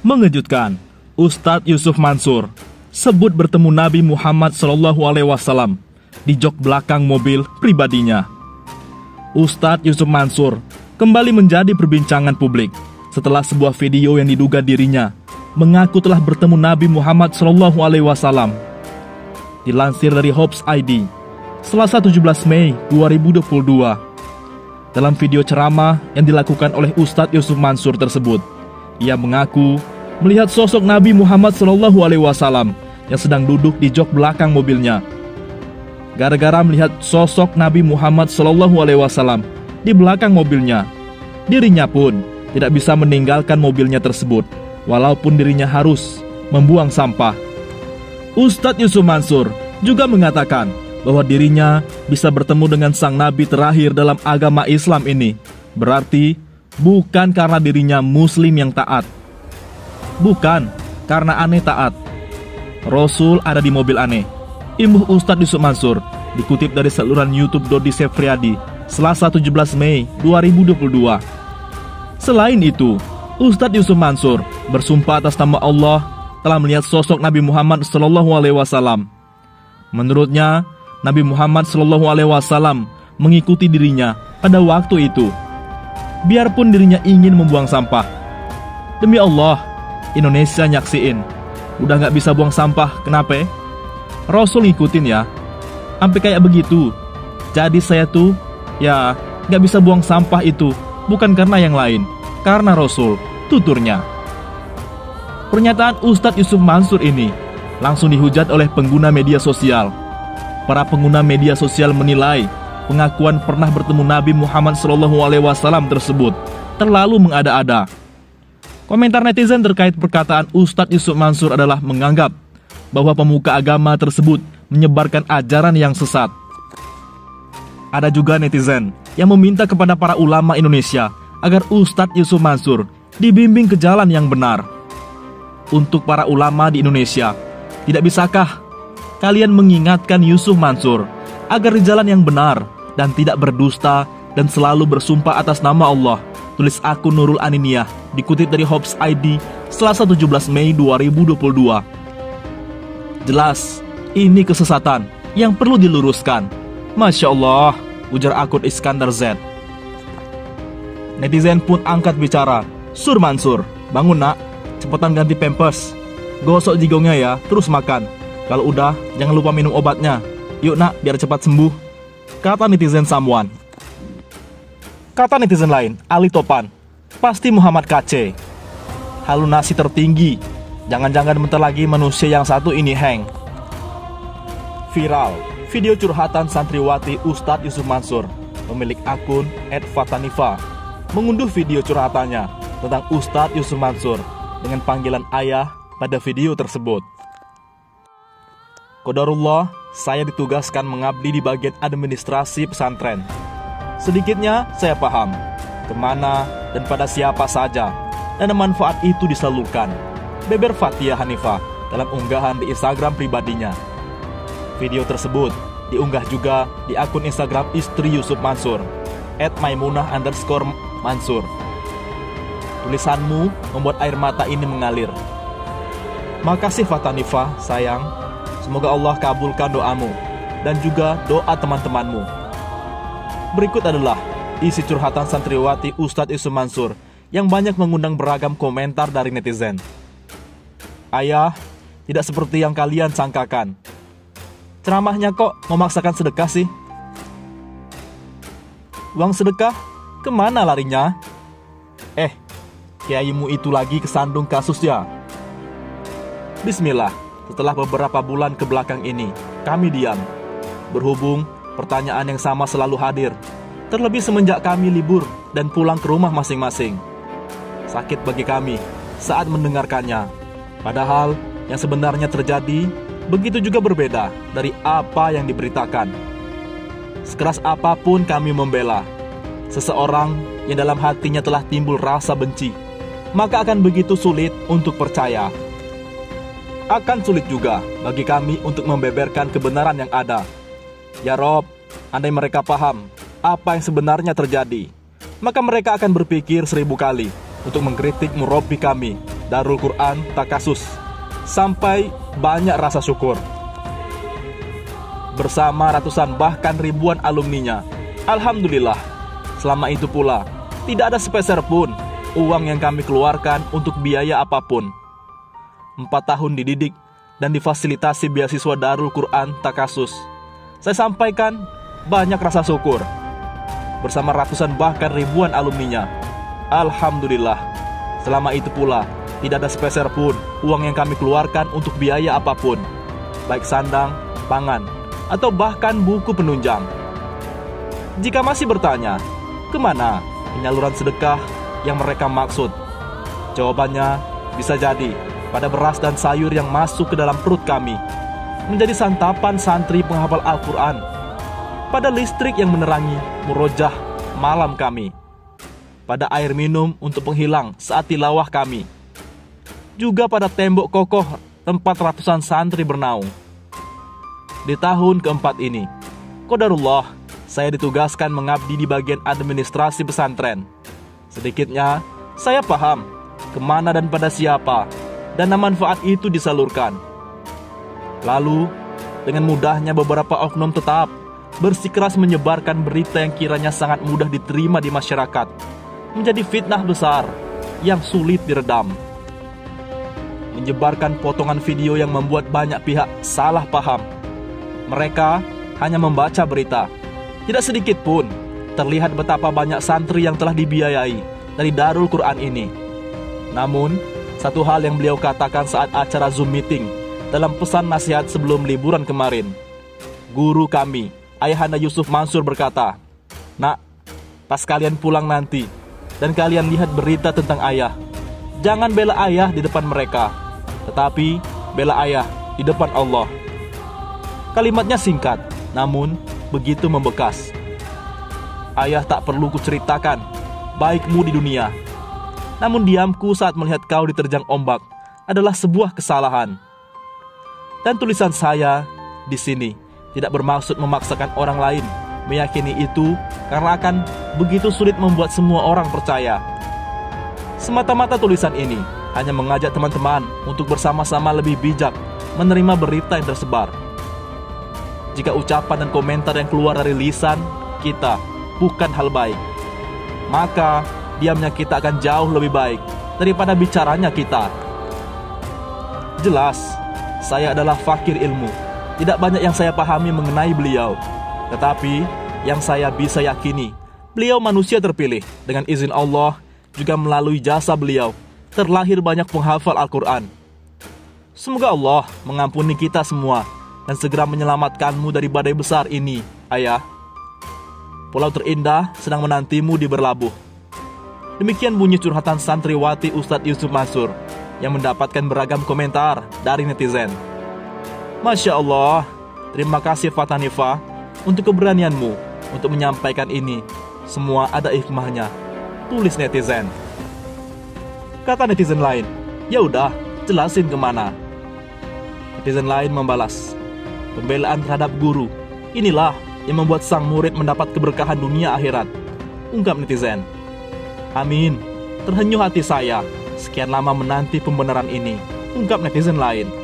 Mengejutkan, Ustadz Yusuf Mansur sebut bertemu Nabi Muhammad SAW di jok belakang mobil pribadinya. Ustadz Yusuf Mansur kembali menjadi perbincangan publik setelah sebuah video yang diduga dirinya mengaku telah bertemu Nabi Muhammad SAW. Dilansir dari Hops ID, Selasa 17 Mei 2022. Dalam video ceramah yang dilakukan oleh Ustadz Yusuf Mansur tersebut, ia mengaku melihat sosok Nabi Muhammad SAW yang sedang duduk di jok belakang mobilnya. Gara-gara melihat sosok Nabi Muhammad SAW di belakang mobilnya, dirinya pun tidak bisa meninggalkan mobilnya tersebut, walaupun dirinya harus membuang sampah. Ustadz Yusuf Mansur juga mengatakan bahwa dirinya bisa bertemu dengan sang Nabi terakhir dalam agama Islam ini berarti bukan karena dirinya Muslim yang taat, bukan karena aneh taat. Rasul ada di mobil aneh. Imbuh Ustadz Yusuf Mansur dikutip dari saluran YouTube Dodi Sefriadi, Selasa 17 Mei 2022. Selain itu, Ustadz Yusuf Mansur bersumpah atas nama Allah telah melihat sosok Nabi Muhammad SAW. Menurutnya, Nabi Muhammad SAW mengikuti dirinya pada waktu itu, biarpun dirinya ingin membuang sampah. Demi Allah, Indonesia nyaksiin, udah gak bisa buang sampah, kenapa? Rasul ngikutin ya, sampai kayak begitu. Jadi saya tuh, ya gak bisa buang sampah itu bukan karena yang lain, karena Rasul, tuturnya. Pernyataan Ustadz Yusuf Mansur ini langsung dihujat oleh pengguna media sosial. Para pengguna media sosial menilai pengakuan pernah bertemu Nabi Muhammad SAW tersebut terlalu mengada-ada. Komentar netizen terkait perkataan Ustadz Yusuf Mansur adalah menganggap bahwa pemuka agama tersebut menyebarkan ajaran yang sesat. Ada juga netizen yang meminta kepada para ulama Indonesia agar Ustadz Yusuf Mansur dibimbing ke jalan yang benar. Untuk para ulama di Indonesia, tidak bisakah kalian mengingatkan Yusuf Mansur agar di jalan yang benar dan tidak berdusta dan selalu bersumpah atas nama Allah? Tulis akun Nurul Aniniyah, dikutip dari Hops ID, Selasa 17 Mei 2022. Jelas, ini kesesatan yang perlu diluruskan. Masya Allah, ujar akun Iskandar Z. Netizen pun angkat bicara. Sur Mansur, bangun nak, cepetan ganti pampers, gosok jigongnya ya, terus makan. Kalau udah, jangan lupa minum obatnya. Yuk nak, biar cepat sembuh, kata netizen Samuan. Kata netizen lain, Ali Topan, pasti Muhammad KC. Halunasi tertinggi, jangan-jangan bentar lagi manusia yang satu ini hang. Viral, video curhatan santriwati Ustadz Yusuf Mansur. Pemilik akun @fatanifa mengunduh video curhatannya tentang Ustadz Yusuf Mansur dengan panggilan ayah pada video tersebut. Qadarullah, saya ditugaskan mengabdi di bagian administrasi pesantren. Sedikitnya saya paham kemana dan pada siapa saja dana manfaat itu disalurkan, beber Fathia Hanifah dalam unggahan di Instagram pribadinya. Video tersebut diunggah juga di akun Instagram istri Yusuf Mansur, @maimunah_mansur. Tulisanmu membuat air mata ini mengalir. Makasih Fatanifah, sayang. Semoga Allah kabulkan doamu dan juga doa teman-temanmu. Berikut adalah isi curhatan santriwati Ustadz Yusuf Mansur yang banyak mengundang beragam komentar dari netizen. Ayah, tidak seperti yang kalian sangkakan. Ceramahnya kok memaksakan sedekah sih? Uang sedekah, kemana larinya? Kiaimu itu lagi kesandung kasus ya? Bismillah, setelah beberapa bulan ke belakang ini, kami diam. Berhubung pertanyaan yang sama selalu hadir, terlebih semenjak kami libur dan pulang ke rumah masing-masing. Sakit bagi kami saat mendengarkannya. Padahal yang sebenarnya terjadi begitu juga berbeda dari apa yang diberitakan. Sekeras apapun kami membela seseorang yang dalam hatinya telah timbul rasa benci, maka akan begitu sulit untuk percaya. Akan sulit juga bagi kami untuk membeberkan kebenaran yang ada. Ya Rob, andai mereka paham apa yang sebenarnya terjadi, maka mereka akan berpikir 1000 kali untuk mengkritik murabbi kami Darul Quran Takasus, sampai banyak rasa syukur. Bersama ratusan bahkan ribuan alumninya, alhamdulillah, selama itu pula tidak ada sepeser pun uang yang kami keluarkan untuk biaya apapun. 4 tahun dididik dan difasilitasi beasiswa Darul Quran Takasus. Saya sampaikan banyak rasa syukur. Bersama ratusan bahkan ribuan alumninya, alhamdulillah, selama itu pula tidak ada sepeser pun uang yang kami keluarkan untuk biaya apapun, baik sandang, pangan, atau bahkan buku penunjang. Jika masih bertanya, kemana penyaluran sedekah yang mereka maksud? Jawabannya bisa jadi pada beras dan sayur yang masuk ke dalam perut kami, menjadi santapan santri penghafal Al-Quran, pada listrik yang menerangi murojah malam kami, pada air minum untuk penghilang saat tilawah kami, juga pada tembok kokoh tempat ratusan santri bernaung. Di tahun keempat ini, qadarullah, saya ditugaskan mengabdi di bagian administrasi pesantren. Sedikitnya, saya paham kemana dan pada siapa dana manfaat itu disalurkan. Lalu, dengan mudahnya beberapa oknum tetap bersikeras menyebarkan berita yang kiranya sangat mudah diterima di masyarakat, menjadi fitnah besar yang sulit diredam. Menyebarkan potongan video yang membuat banyak pihak salah paham. Mereka hanya membaca berita. Tidak sedikit pun terlihat betapa banyak santri yang telah dibiayai dari Darul Quran ini. Namun, satu hal yang beliau katakan saat acara Zoom meeting dalam pesan nasihat sebelum liburan kemarin. Guru kami, Ayahanda Yusuf Mansur, berkata, "Nak, pas kalian pulang nanti dan kalian lihat berita tentang ayah, jangan bela ayah di depan mereka, tetapi bela ayah di depan Allah." Kalimatnya singkat, namun begitu membekas. Ayah, tak perlu kuceritakan baikmu di dunia, namun diamku saat melihat kau diterjang ombak adalah sebuah kesalahan. Dan tulisan saya di sini tidak bermaksud memaksakan orang lain meyakini itu, karena akan begitu sulit membuat semua orang percaya. Semata-mata tulisan ini hanya mengajak teman-teman untuk bersama-sama lebih bijak menerima berita yang tersebar. Jika ucapan dan komentar yang keluar dari lisan kita bukan hal baik, maka diamnya kita akan jauh lebih baik daripada bicaranya kita. Jelas, saya adalah fakir ilmu. Tidak banyak yang saya pahami mengenai beliau. Tetapi, yang saya bisa yakini, beliau manusia terpilih. Dengan izin Allah, juga melalui jasa beliau, terlahir banyak penghafal Al-Quran. Semoga Allah mengampuni kita semua dan segera menyelamatkanmu dari badai besar ini, ayah. Pulau terindah sedang menantimu di berlabuh. Demikian bunyi curhatan santriwati Ustadz Yusuf Mansur yang mendapatkan beragam komentar dari netizen. Masya Allah, terima kasih Fatanifa untuk keberanianmu untuk menyampaikan ini. Semua ada hikmahnya, tulis netizen. Kata netizen lain, ya udah, jelasin kemana. Netizen lain membalas, pembelaan terhadap guru, inilah yang membuat sang murid mendapat keberkahan dunia akhirat, ungkap netizen. Amin, terhenyuh hati saya, sekian lama menanti pembenaran ini, ungkap netizen lain.